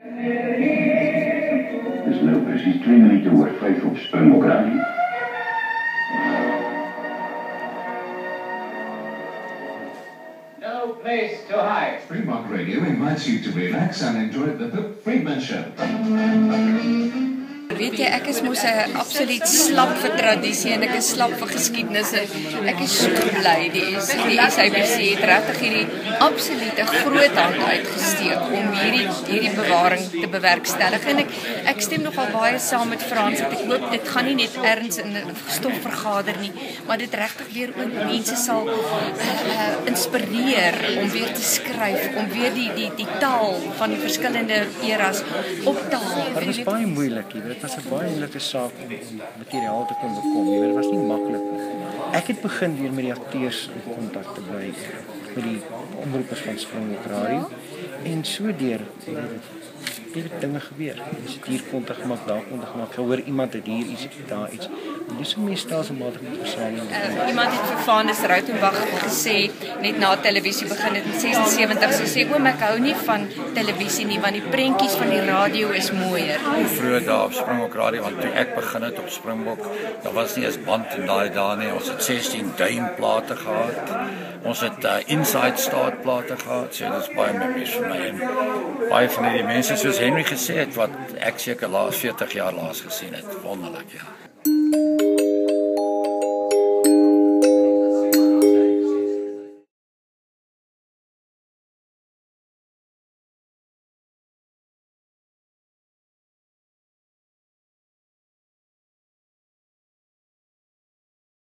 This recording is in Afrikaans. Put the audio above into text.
Dis nou presies 2 minute oor 5 op Springbok Radio. No place to hide. Springbok Radio invites you to relax and enjoy the Pip Friedman Show. Weet jy, ek is mos 'n absoluut slap vir tradisie en ek is slap vir geskiedenis. Ek is so bly die SABC het regtig hierdie absolute groot hand uitgesteek om hierdie bewaring te bewerkstellig. En ek stem nogal baie saam met Frans. Ek hoop dit gaan nie net erns in 'n stof vergader nie, maar dit regtig weer ook mense sal inspireer om weer te skryf, om weer die taal van die verskillende eras op te haal. Dit was baie moeilik, jy weet. Dit was 'n baie moeilike saak om materiaal te kon bekom. Jy weet, dit was nie maklik nie. Ek het begin deur met die akteurs in kontak te bly met die omroepers van Springbok Radio en so deur het dinge gebeur. Dis hier kontak gemaak, daar kontak gemaak. Gehoor iemand het hier iets, daar iets. En dis hoe mense stelselmatig met versameling. Iemand het vir Vanus Rautenbach gesê net na televisie begin het in 76. Sy sê oom, ek hou nie van televisie nie want die prentjies van die radio is mooier. Vroeger daar op Springbok Radio, want toe ek begin het op Springbok, daar was nie eens band in daai dae nie. Ons het 16 duim plate gehad. Ons het inside start plate gehad. So dit is baie memories vir my en baie van die mense soos Henry gesê het wat ek seker laas 40 jaar laas gesien het. Wonderlik, ja.